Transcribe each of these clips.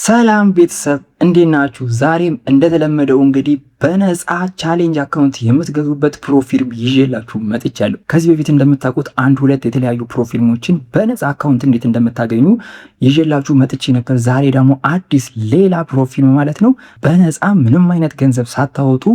ሰላም ቤተሰብ እንዴት ናችሁ? ዛሬም እንደተለመደው እንግዲህ በነፃ ቻሌንጅ አካውንት የምትገዙበት ፕሮፊልም ይዤላችሁ መጥቻለሁ። ከዚህ በፊት እንደምታውቁት አንድ ሁለት የተለያዩ ፕሮፊልሞችን በነፃ አካውንት እንዴት እንደምታገኙ ይዤላችሁ መጥቼ ነበር። ዛሬ ደግሞ አዲስ ሌላ ፕሮፊል ማለት ነው በነፃ ምንም አይነት ገንዘብ ሳታወጡ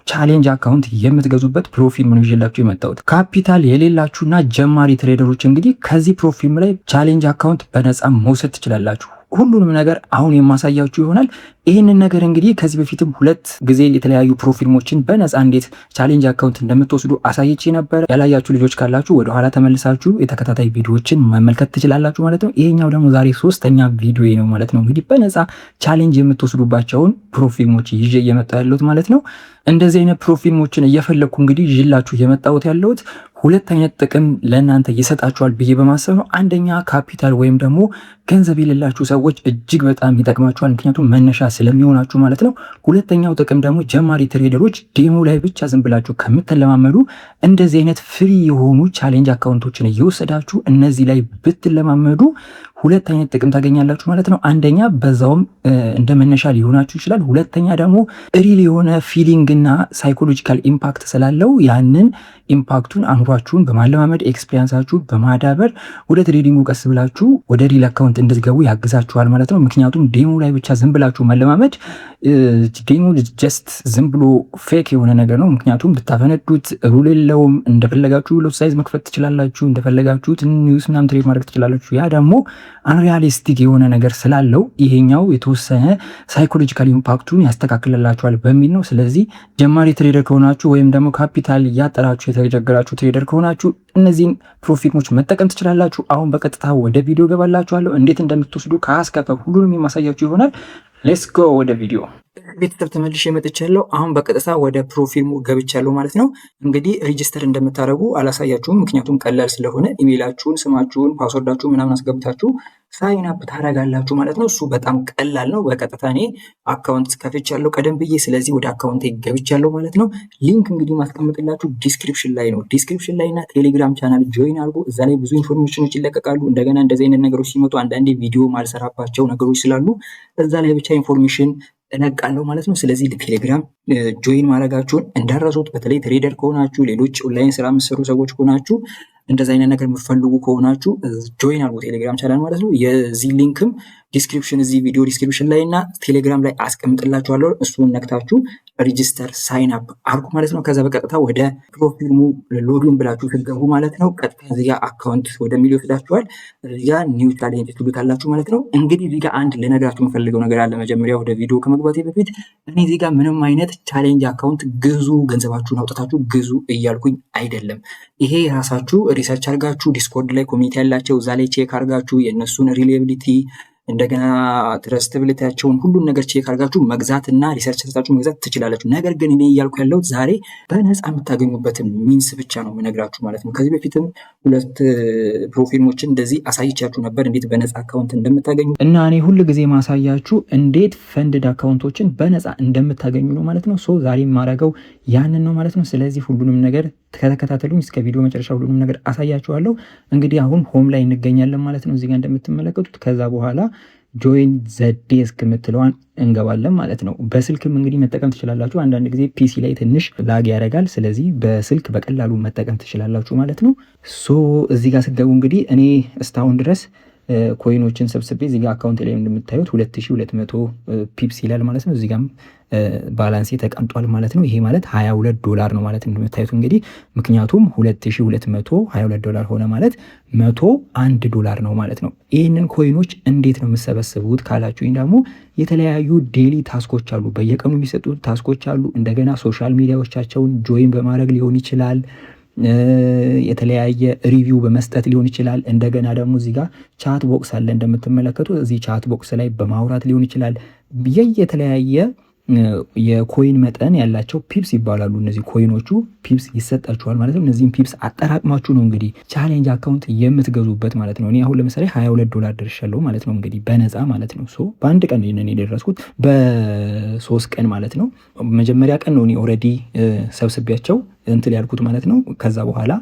ቻሌንጅ አካውንት የምትገዙበት ፕሮፊል ምን ይዤላችሁ የመጣሁት። ካፒታል የሌላችሁና ጀማሪ ትሬደሮች እንግዲህ ከዚህ ፕሮፊል ላይ ቻሌንጅ አካውንት በነፃ መውሰድ ትችላላችሁ። ሁሉንም ነገር አሁን የማሳያችሁ ይሆናል። ይህንን ነገር እንግዲህ ከዚህ በፊትም ሁለት ጊዜ የተለያዩ ፕሮፊልሞችን በነፃ እንዴት ቻሌንጅ አካውንት እንደምትወስዱ አሳይቼ ነበር። ያላያችሁ ልጆች ካላችሁ ወደኋላ ተመልሳችሁ የተከታታይ ቪዲዮዎችን መመልከት ትችላላችሁ ማለት ነው። ይሄኛው ደግሞ ዛሬ ሶስተኛ ቪዲዮ ነው ማለት ነው። እንግዲህ በነፃ ቻሌንጅ የምትወስዱባቸውን ፕሮፊልሞች ይዤ እየመጣሁ ያለሁት ማለት ነው። እንደዚህ አይነት ፕሮፊልሞችን እየፈለግኩ እንግዲህ ይዤላችሁ የመጣሁት ያለሁት ሁለት አይነት ጥቅም ለእናንተ ይሰጣችኋል ብዬ በማሰብ ነው። አንደኛ ካፒታል ወይም ደግሞ ገንዘብ የሌላችሁ ሰዎች እጅግ በጣም ይጠቅማችኋል፣ ምክንያቱም መነሻ ስለሚሆናችሁ ማለት ነው። ሁለተኛው ጥቅም ደግሞ ጀማሪ ትሬደሮች ዴሞ ላይ ብቻ ዝም ብላችሁ ከምትለማመዱ እንደዚህ አይነት ፍሪ የሆኑ ቻሌንጅ አካውንቶችን እየወሰዳችሁ እነዚህ ላይ ብትለማመዱ ሁለት አይነት ጥቅም ታገኛላችሁ ማለት ነው። አንደኛ በዛውም እንደ መነሻ ሊሆናችሁ ይችላል። ሁለተኛ ደግሞ ሪል የሆነ ፊሊንግ እና ሳይኮሎጂካል ኢምፓክት ስላለው ያንን ኢምፓክቱን አእምሯችሁን በማለማመድ ኤክስፒሪያንሳችሁ በማዳበር ወደ ትሬዲንጉ ቀስ ብላችሁ ወደ ሪል አካውንት እንድትገቡ ያግዛችኋል ማለት ነው። ምክንያቱም ዴሞ ላይ ብቻ ዝም ብላችሁ መለማመድ ዴሞ ጀስት ዝም ብሎ ፌክ የሆነ ነገር ነው። ምክንያቱም ብታፈነዱት ሩል የለውም። እንደፈለጋችሁ ሎት ሳይዝ መክፈት ትችላላችሁ፣ እንደፈለጋችሁት ኒውስ ምናምን ትሬድ ማድረግ ትችላላችሁ። ያ ደግሞ አንሪያሊስቲክ የሆነ ነገር ስላለው ይሄኛው የተወሰነ ሳይኮሎጂካል ኢምፓክቱን ያስተካክልላችኋል በሚል ነው። ስለዚህ ጀማሪ ትሬደር ከሆናችሁ ወይም ደግሞ ካፒታል እያጠራችሁ የተቸገራችሁ ትሬደር ከሆናችሁ እነዚህን ፕሮፊልሞች መጠቀም ትችላላችሁ። አሁን በቀጥታ ወደ ቪዲዮ ገባላችኋለሁ። እንዴት እንደምትወስዱ ከአስከፈ ሁሉንም የማሳያችሁ ይሆናል። ሌትስ ጎ ወደ ቪዲዮ። ቤተሰብ ተመልሼ መጥቻለሁ። አሁን በቀጥታ ወደ ፕሮፊልሙ ገብቻለሁ ማለት ነው። እንግዲህ ሬጂስተር እንደምታደርጉ አላሳያችሁም፣ ምክንያቱም ቀላል ስለሆነ ኢሜይላችሁን፣ ስማችሁን፣ ፓስወርዳችሁ ምናምን አስገብታችሁ ሳይን አፕ ታደርጋላችሁ ማለት ነው። እሱ በጣም ቀላል ነው። በቀጥታ እኔ አካውንት ከፍቻለሁ ቀደም ብዬ፣ ስለዚህ ወደ አካውንቴ ገብቻለሁ ማለት ነው። ሊንክ እንግዲህ ማስቀምጥላችሁ ዲስክሪፕሽን ላይ ነው። ዲስክሪፕሽን ላይ እና ቴሌግራም ቻናል ጆይን አድርጎ እዛ ላይ ብዙ ኢንፎርሜሽኖች ይለቀቃሉ። እንደገና እንደዚህ አይነት ነገሮች ሲመጡ አንዳንዴ ቪዲዮ ማልሰራባቸው ነገሮች ስላሉ እዛ ላይ ብቻ ኢንፎርሜሽን እለቃለሁ ማለት ነው። ስለዚህ ቴሌግራም ጆይን ማድረጋችሁን እንዳረሱት። በተለይ ትሬደር ከሆናችሁ፣ ሌሎች ኦንላይን ስራ የምትሰሩ ሰዎች ከሆናችሁ፣ እንደዚህ አይነት ነገር የምትፈልጉ ከሆናችሁ ጆይን አድርጉ ቴሌግራም ቻናል ማለት ነው። የዚህ ሊንክም ዲስክሪፕሽን እዚህ ቪዲዮ ዲስክሪፕሽን ላይ እና ቴሌግራም ላይ አስቀምጥላችኋለሁ። እሱን ነክታችሁ ሬጂስተር ሳይን አፕ አድርጉ ማለት ነው። ከዛ በቀጥታ ወደ ፕሮፊልሙ ሎጊን ብላችሁ ትገቡ ማለት ነው። ቀጥታ እዚህ ጋር አካውንት ወደሚል ይወስዳችኋል። እዚህ ጋር ኒው ቻሌንጅ ትሉታላችሁ ማለት ነው። እንግዲህ እዚህ ጋር አንድ ልነግራችሁ የምፈልገው ነገር አለ። መጀመሪያ ወደ ቪዲዮ ከመግባቴ በፊት እኔ እዚህ ጋር ምንም አይነት ቻሌንጅ አካውንት ግዙ፣ ገንዘባችሁን አውጥታችሁ ግዙ እያልኩኝ አይደለም። ይሄ ራሳችሁ ሪሰርች አድርጋችሁ ዲስኮርድ ላይ ኮሚኒቲ ያላቸው እዛ ላይ ቼክ አድርጋችሁ የእነሱን ሪሌቢሊቲ እንደገና ትረስትብሊቲያቸውን ሁሉን ነገር ቼክ አድርጋችሁ መግዛት እና ሪሰርች ሰርታችሁ መግዛት ትችላላችሁ። ነገር ግን እኔ እያልኩ ያለሁት ዛሬ በነፃ የምታገኙበትን ሚንስ ብቻ ነው የምነግራችሁ ማለት ነው። ከዚህ በፊትም ሁለት ፕሮፊልሞችን እንደዚህ አሳይቻችሁ ነበር እንዴት በነፃ አካውንት እንደምታገኙ እና እኔ ሁል ጊዜ ማሳያችሁ እንዴት ፈንድድ አካውንቶችን በነፃ እንደምታገኙ ነው ማለት ነው። ሶ ዛሬ የማደርገው ያንን ነው ማለት ነው። ስለዚህ ሁሉንም ነገር ከተከታተሉኝ እስከ ቪዲዮ መጨረሻ ሁሉንም ነገር አሳያችኋለሁ። እንግዲህ አሁን ሆም ላይ እንገኛለን ማለት ነው እዚህ ጋር እንደምትመለከቱት። ከዛ በኋላ ጆይን ዘ ዴስክ የምትለዋን እንገባለን ማለት ነው። በስልክም እንግዲህ መጠቀም ትችላላችሁ። አንዳንድ ጊዜ ፒሲ ላይ ትንሽ ላግ ያደርጋል። ስለዚህ በስልክ በቀላሉ መጠቀም ትችላላችሁ ማለት ነው። ሶ እዚህ ጋር ስትገቡ እንግዲህ እኔ እስካሁን ድረስ ኮይኖችን ሰብስቤ እዚህ ጋር አካውንት ላይ እንደምታዩት 2200 ፒፕስ ይላል ማለት ነው። እዚህ ጋርም ባላንሴ ተቀምጧል ማለት ነው። ይሄ ማለት $22 ነው ማለት እንደምታዩት እንግዲህ ምክንያቱም $2222 ሆነ ማለት $101 ነው ማለት ነው። ይህንን ኮይኖች እንዴት ነው የምሰበስቡት ካላችሁኝ ደግሞ የተለያዩ ዴሊ ታስኮች አሉ፣ በየቀኑ የሚሰጡ ታስኮች አሉ። እንደገና ሶሻል ሚዲያዎቻቸውን ጆይን በማድረግ ሊሆን ይችላል፣ የተለያየ ሪቪው በመስጠት ሊሆን ይችላል። እንደገና ደግሞ እዚህ ጋር ቻት ቦክስ አለ እንደምትመለከቱ። እዚህ ቻት ቦክስ ላይ በማውራት ሊሆን ይችላል። የተለያየ የኮይን መጠን ያላቸው ፒፕስ ይባላሉ። እነዚህ ኮይኖቹ ፒፕስ ይሰጣችኋል ማለት ነው። እነዚህም ፒፕስ አጠራቅማችሁ ነው እንግዲህ ቻሌንጅ አካውንት የምትገዙበት ማለት ነው። እኔ አሁን ለምሳሌ $22 ደርሻለሁ ማለት ነው እንግዲህ በነፃ ማለት ነው። ሶ በአንድ ቀን ይህንን የደረስኩት በ3 ቀን ማለት ነው። መጀመሪያ ቀን ነው እኔ ኦልሬዲ ሰብስቤያቸው እንትን ያልኩት ማለት ነው። ከዛ በኋላ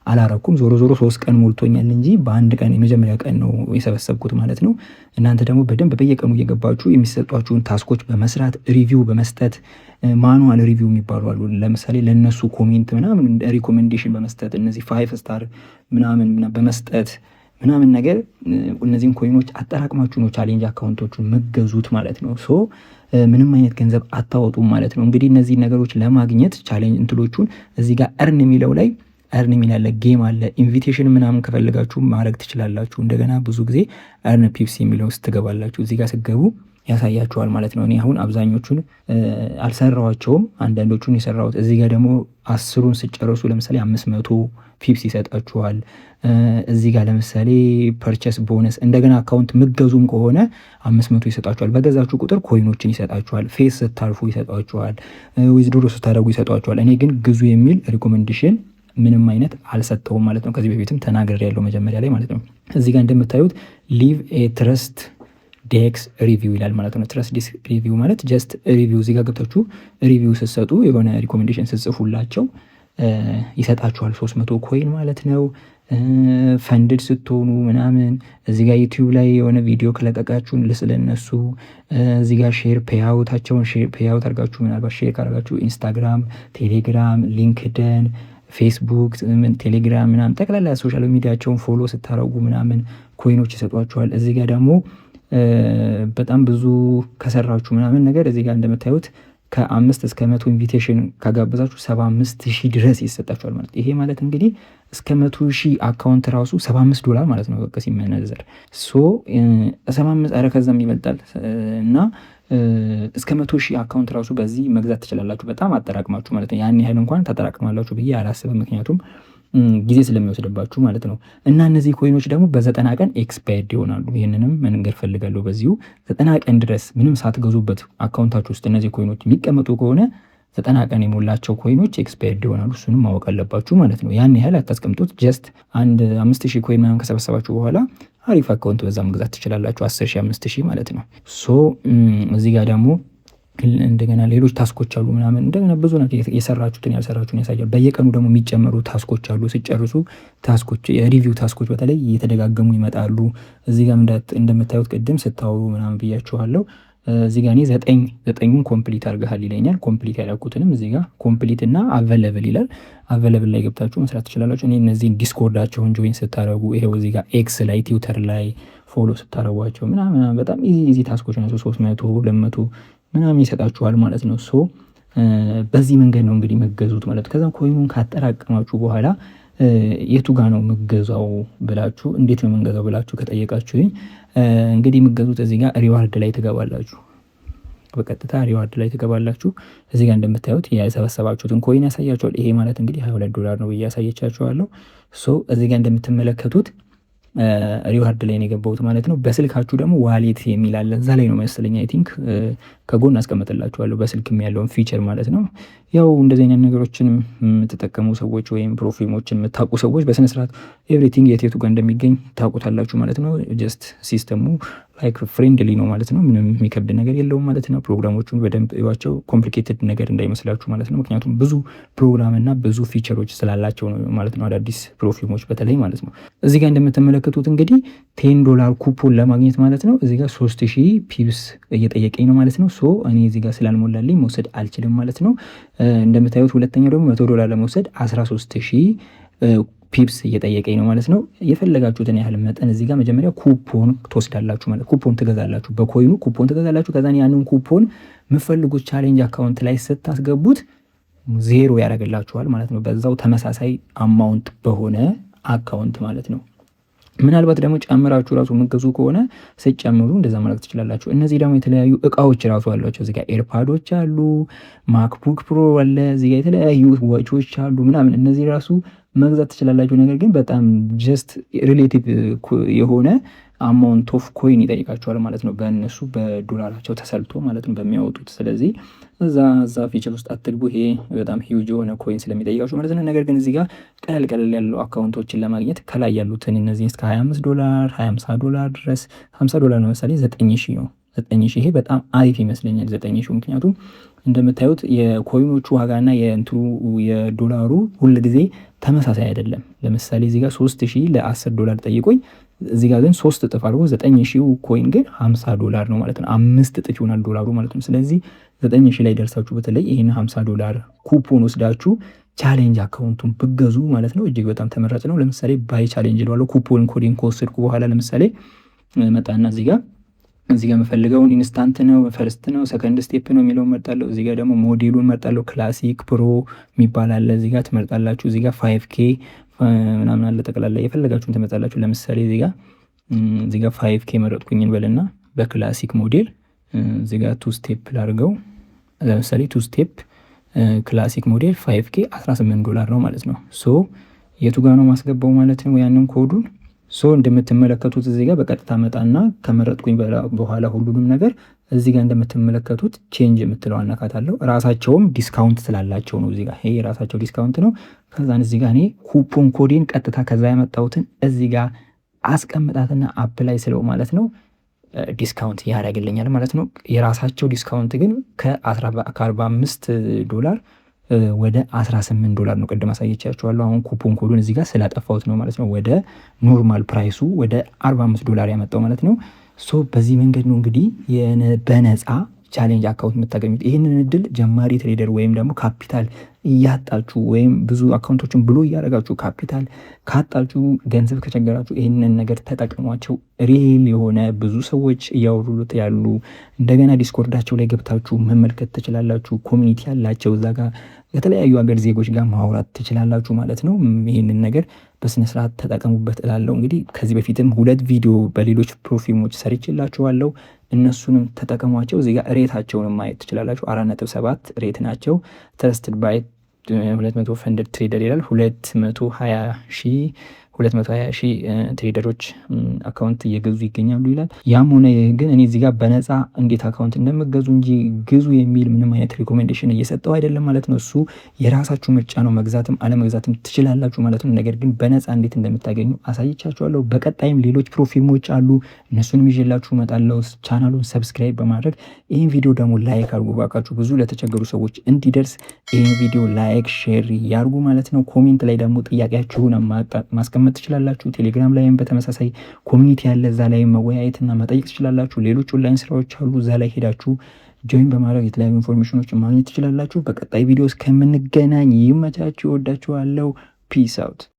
አላረኩም። ዞሮ 3 ቀን ሞልቶኛል እንጂ በአንድ ቀን የመጀመሪያ ቀን ነው የሰበሰብኩት ማለት ነው። እናንተ ደግሞ በደንብ በየቀኑ እየገባችሁ የሚሰጧችሁን ታስኮች በመስራት ሪቪው በመስጠት ማኑዋል ሪቪው የሚባሉ አሉ። ለምሳሌ ለነሱ ኮሜንት ምናምን ሪኮሜንዴሽን በመስጠት እነዚህ 5 ስታር ምናምን በመስጠት ምናምን ነገር እነዚህን ኮይኖች አጠራቅማችሁ ነው ቻሌንጅ አካውንቶቹን መገዙት ማለት ነው። ሶ ምንም አይነት ገንዘብ አታወጡም ማለት ነው። እንግዲህ እነዚህ ነገሮች ለማግኘት ቻሌንጅ እንትሎቹን እዚህ ጋር እርን የሚለው ላይ እርን የሚል ያለ ጌም አለ። ኢንቪቴሽን ምናምን ከፈለጋችሁ ማድረግ ትችላላችሁ። እንደገና ብዙ ጊዜ እርን ፒፕስ የሚለው ውስጥ ትገባላችሁ። እዚህ ጋር ስገቡ ያሳያችኋል ማለት ነው። እኔ አሁን አብዛኞቹን አልሰራዋቸውም፣ አንዳንዶቹን የሰራሁት። እዚህ ጋር ደግሞ 10ሩን ስጨርሱ ለምሳሌ 500 ፒፕስ ይሰጣችኋል። እዚህ ጋር ለምሳሌ ፐርቸስ ቦነስ እንደገና አካውንት ምገዙም ከሆነ 500 ይሰጣችኋል። በገዛችሁ ቁጥር ኮይኖችን ይሰጣችኋል። ፌስ ስታልፉ ይሰጣችኋል። ዊዝድሮ ስታደርጉ ይሰጧችኋል። እኔ ግን ግዙ የሚል ሪኮሜንዴሽን ምንም አይነት አልሰጠውም ማለት ነው። ከዚህ በፊትም ተናግሬ ያለው መጀመሪያ ላይ ማለት ነው። እዚህ ጋር እንደምታዩት ሊቭ ኤ ትረስት ዴክስ ሪቪው ይላል ማለት ነው። ትረስት ዴክስ ሪቪው ማለት ጀስት ሪቪው፣ እዚህ ጋር ገብታችሁ ሪቪው ስትሰጡ የሆነ ሪኮሜንዴሽን ስትጽፉላቸው ይሰጣችኋል 300 ኮይን ማለት ነው። ፈንድድ ስትሆኑ ምናምን እዚህ ጋር ዩቲዩብ ላይ የሆነ ቪዲዮ ከለቀቃችሁን ስለነሱ እዚህ ጋር ሼር ፔይአውታቸውን ሼር ፔይአውት አድርጋችሁ ምናልባት ሼር ካደርጋችሁ ኢንስታግራም፣ ቴሌግራም፣ ሊንክደን፣ ፌስቡክ፣ ቴሌግራም ምናምን ጠቅላላ ሶሻል ሚዲያቸውን ፎሎ ስታረጉ ምናምን ኮይኖች ይሰጧችኋል። እዚህ ጋር ደግሞ በጣም ብዙ ከሰራችሁ ምናምን ነገር እዚህ ጋር እንደምታዩት ከ5 እስከ 100 ኢንቪቴሽን ካጋበዛችሁ 75,000 ድረስ ይሰጣችኋል ማለት። ይሄ ማለት እንግዲህ እስከ 100,000 አካውንት ራሱ $75 ማለት ነው በቃ ሲመነዘር። ሶ 75 ኧረ ከዛም ይበልጣል እና እስከ 100,000 አካውንት ራሱ በዚህ መግዛት ትችላላችሁ። በጣም አጠራቅማችሁ ማለት ነው። ያን ያህል እንኳን ታጠራቅማላችሁ ብዬ አላስብም፣ ምክንያቱም ጊዜ ስለሚወስድባችሁ ማለት ነው። እና እነዚህ ኮይኖች ደግሞ በ90 ቀን ኤክስፓየርድ ይሆናሉ። ይህንንም መንገር ፈልጋለሁ በዚሁ 90 ቀን ድረስ ምንም ሳትገዙበት አካውንታችሁ ውስጥ እነዚህ ኮይኖች የሚቀመጡ ከሆነ 90 ቀን የሞላቸው ኮይኖች ኤክስፓየርድ ይሆናሉ። እሱንም ማወቅ አለባችሁ ማለት ነው። ያን ያህል አታስቀምጡት። ጀስት አንድ 5,000 ኮይን ምናምን ከሰበሰባችሁ በኋላ አሪፍ አካውንት በዛ መግዛት ትችላላችሁ። 10,000 5,000 ማለት ነው። ሶ እዚህ ጋር ደግሞ እንደገና ሌሎች ታስኮች አሉ ምናምን እንደገና ብዙ ነገር የሰራችሁትን ያልሰራችሁትን ያሳያል። በየቀኑ ደግሞ የሚጨመሩ ታስኮች አሉ። ሲጨርሱ ታስኮች የሪቪው ታስኮች በተለይ እየተደጋገሙ ይመጣሉ። እዚህ ጋር እንደምታዩት ቅድም ስታወሩ ምናምን ብያችኋለሁ። እዚህ ጋር እኔ 9ኙን ኮምፕሊት አድርገሃል ይለኛል። ኮምፕሊት ያላኩትንም እዚህ ጋር ኮምፕሊት እና አቬለብል ይላል። አቬለብል ላይ ገብታችሁ መስራት ትችላላችሁ። እኔ እነዚህን ዲስኮርዳቸውን ጆይን ስታደረጉ ይሄው እዚህ ጋር ኤክስ ላይ ትዊተር ላይ ፎሎ ስታደረጓቸው ምናምን በጣም ኢዚ ታስኮች ናቸው። 300 200 ምናምን ይሰጣችኋል ማለት ነው። ሶ በዚህ መንገድ ነው እንግዲህ መገዙት ማለት ነው። ከዛም ኮይኑን ካጠራቀማችሁ በኋላ የቱ ጋር ነው መገዛው ብላችሁ እንዴት ነው መንገዛው ብላችሁ ከጠየቃችሁኝ እንግዲህ መገዙት እዚህ ጋር ሪዋርድ ላይ ትገባላችሁ። በቀጥታ ሪዋርድ ላይ ትገባላችሁ። እዚህ ጋር እንደምታዩት የሰበሰባችሁትን ኮይን ያሳያችኋል። ይሄ ማለት እንግዲህ $22 ነው ብዬ ያሳየቻችኋለሁ። ሶ እዚህ ጋር እንደምትመለከቱት ሪዋርድ ላይ ነው የገባሁት ማለት ነው። በስልካችሁ ደግሞ ዋሌት የሚል አለ። እዛ ላይ ነው መሰለኝ አይ ቲንክ ከጎን አስቀምጥላችኋለሁ በስልክም ያለውን ፊቸር ማለት ነው። ያው እንደዚህ አይነት ነገሮችን የምትጠቀሙ ሰዎች ወይም ፕሮፊሞችን የምታውቁ ሰዎች በስነስርዓት ኤቭሪቲንግ የት ጋር እንደሚገኝ ታውቁታላችሁ ማለት ነው። ጀስት ሲስተሙ ላይክ ፍሬንድሊ ነው ማለት ነው። ምንም የሚከብድ ነገር የለውም ማለት ነው። ፕሮግራሞቹን በደንብ እዩዋቸው። ኮምፕሊኬትድ ነገር እንዳይመስላችሁ ማለት ነው። ምክንያቱም ብዙ ፕሮግራም እና ብዙ ፊቸሮች ስላላቸው ነው ማለት ነው። አዳዲስ ፕሮፊሞች በተለይ ማለት ነው። እዚህ ጋር እንደምትመለከቱት እንግዲህ $10 ኩፖን ለማግኘት ማለት ነው እዚህ ጋር 3,000 ፒፕስ እየጠየቀኝ ነው ማለት ነው። ሶ እኔ እዚህ ጋር ስላልሞላልኝ መውሰድ አልችልም ማለት ነው። እንደምታዩት ሁለተኛው ደግሞ $100 ለመውሰድ 13,000 ፒፕስ እየጠየቀኝ ነው ማለት ነው። የፈለጋችሁትን ያህል መጠን እዚህ ጋር መጀመሪያ ኩፖን ትወስዳላችሁ ማለት ኩፖን ትገዛላችሁ። በኮይኑ ኩፖን ትገዛላችሁ። ከዛ ያንን ኩፖን የምፈልጉት ቻሌንጅ አካውንት ላይ ስታስገቡት 0 ያደርግላችኋል ማለት ነው። በዛው ተመሳሳይ አማውንት በሆነ አካውንት ማለት ነው። ምናልባት ደግሞ ጨምራችሁ ራሱ የምትገዙ ከሆነ ስጨምሩ እንደዛ ማለት ትችላላችሁ። እነዚህ ደግሞ የተለያዩ እቃዎች ራሱ አሏቸው። እዚህ ጋር ኤርፓዶች አሉ፣ ማክቡክ ፕሮ አለ፣ እዚህ ጋር የተለያዩ ዋቾች አሉ ምናምን። እነዚህ ራሱ መግዛት ትችላላችሁ። ነገር ግን በጣም ጀስት ሪሌቲቭ የሆነ አማውንት ኦፍ ኮይን ይጠይቃቸዋል ማለት ነው። በእነሱ በዶላራቸው ተሰልቶ ማለት ነው በሚያወጡት። ስለዚህ እዛ ፊቸር ውስጥ አትግቡ። ይሄ በጣም ሂውጅ የሆነ ኮይን ስለሚጠይቃቸው ማለት ነው። ነገር ግን እዚህ ጋር ቀለል ያለው አካውንቶችን ለማግኘት ከላይ ያሉትን እነዚህ እስከ $25 $50 ድረስ $50 ነው ምሳሌ 9,000 ነው 9,000 ይሄ በጣም አሪፍ ይመስለኛል 9,000 ምክንያቱም እንደምታዩት የኮይኖቹ ዋጋና የዶላሩ ሁል ጊዜ ተመሳሳይ አይደለም። ለምሳሌ እዚህ ጋር 3000 ለ$10 ጠይቆኝ እዚህ ጋር ግን 3 እጥፍ አድርጎ 9000 ኮይን ግን $50 ነው ማለት ነው። 5 እጥፍ ይሆናል ዶላሩ ማለት ነው። ስለዚህ 9000 ላይ ደርሳችሁ በተለይ ይህን $50 ኩፖን ወስዳችሁ ቻሌንጅ አካውንቱን ብገዙ ማለት ነው እጅግ በጣም ተመራጭ ነው። ለምሳሌ ባይ ቻሌንጅ ለዋለው ኩፖን ኮዲን ከወሰድኩ በኋላ ለምሳሌ መጣና እዚህ ጋር የምፈልገውን ኢንስታንት ነው፣ ፈርስት ነው፣ ሰከንድ ስቴፕ ነው የሚለውን መርጣለሁ። እዚህ ጋር ደግሞ ሞዴሉን መርጣለሁ። ክላሲክ ፕሮ የሚባል አለ። እዚህ ጋር ትመርጣላችሁ። እዚህ ጋር 5K ምናምን አለ። ጠቅላላ የፈለጋችሁን ትመርጣላችሁ። ለምሳሌ እዚህ ጋር 5K መረጥኩኝ እንበልና በክላሲክ ሞዴል እዚህ ጋር 2 ስቴፕ ላድርገው። ለምሳሌ 2 ስቴፕ ክላሲክ ሞዴል 5K $18 ነው ማለት ነው። ሶ የቱ ጋር ነው ማስገባው ማለት ነው ያንን ኮዱን። ሶ እንደምትመለከቱት እዚህ ጋር በቀጥታ መጣና ከመረጥኩኝ በኋላ ሁሉንም ነገር እዚህ ጋር እንደምትመለከቱት ቼንጅ የምትለው አነካታለሁ። ራሳቸውም ዲስካውንት ስላላቸው ነው። እዚህ ጋር ይሄ ራሳቸው ዲስካውንት ነው። ከዛን እዚህ ጋር እኔ ኩፖን ኮዴን ቀጥታ ከዛ ያመጣሁትን እዚህ ጋር አስቀምጣትና አፕላይ ስለው ማለት ነው ዲስካውንት ያደርግልኛል ማለት ነው። የራሳቸው ዲስካውንት ግን $45 ወደ $18 ነው። ቅድም አሳየቻችኋለሁ። አሁን ኩፖን ኮዱን እዚህ ጋር ስላጠፋሁት ነው ማለት ነው ወደ ኖርማል ፕራይሱ ወደ $45 ያመጣው ማለት ነው። ሶ በዚህ መንገድ ነው እንግዲህ በነፃ ቻሌንጅ አካውንት የምታገኙት። ይህንን እድል ጀማሪ ትሬደር ወይም ደግሞ ካፒታል እያጣችሁ ወይም ብዙ አካውንቶችን ብሎ እያደረጋችሁ ካፒታል ካጣችሁ ገንዘብ ከቸገራችሁ ይህንን ነገር ተጠቅሟቸው። ሪል የሆነ ብዙ ሰዎች እያወሩት ያሉ እንደገና ዲስኮርዳቸው ላይ ገብታችሁ መመልከት ትችላላችሁ። ኮሚኒቲ ያላቸው እዛ ጋር ከተለያዩ ሀገር ዜጎች ጋር ማውራት ትችላላችሁ ማለት ነው። ይህንን ነገር በስነስርዓት ተጠቀሙበት እላለሁ። እንግዲህ ከዚህ በፊትም 2 ቪዲዮ በሌሎች ፕሮፊሞች ሰርችላችኋለሁ። እነሱንም ተጠቀሟቸው። እዚህ ጋር ሬታቸውንም ማየት ትችላላችሁ። 4.7 ሬት ናቸው። ትረስትድ ባይ 200 ፈንድድ ትሬደር ይላል። 220 ሺህ ትሬደሮች አካውንት እየገዙ ይገኛሉ ይላል። ያም ሆነ ግን እኔ እዚህ ጋር በነፃ እንዴት አካውንት እንደምገዙ እንጂ ግዙ የሚል ምንም አይነት ሪኮሜንዴሽን እየሰጠው አይደለም ማለት ነው። እሱ የራሳችሁ ምርጫ ነው። መግዛትም አለመግዛትም ትችላላችሁ ማለት ነው። ነገር ግን በነፃ እንዴት እንደምታገኙ አሳይቻችኋለሁ። በቀጣይም ሌሎች ፕሮፊሞች አሉ። እነሱንም ይዤላችሁ እመጣለሁ። ቻናሉን ሰብስክራይብ በማድረግ ይህን ቪዲዮ ደግሞ ላይክ አድርጉ ባካችሁ። ብዙ ለተቸገሩ ሰዎች እንዲደርስ ይህን ቪዲዮ ላይክ ሼር ያርጉ ማለት ነው። ኮሜንት ላይ ደግሞ ጥያቄያችሁን ማስቀመጥ ትችላላችሁ። ቴሌግራም ላይም በተመሳሳይ ኮሚኒቲ ያለ እዛ ላይ መወያየትና መጠየቅ ትችላላችሁ። ሌሎች ኦንላይን ስራዎች አሉ። እዛ ላይ ሄዳችሁ ጆይን በማድረግ የተለያዩ ኢንፎርሜሽኖችን ማግኘት ትችላላችሁ። በቀጣይ ቪዲዮ እስከምንገናኝ ይመቻችሁ። ወዳችኋለሁ። ፒስ አውት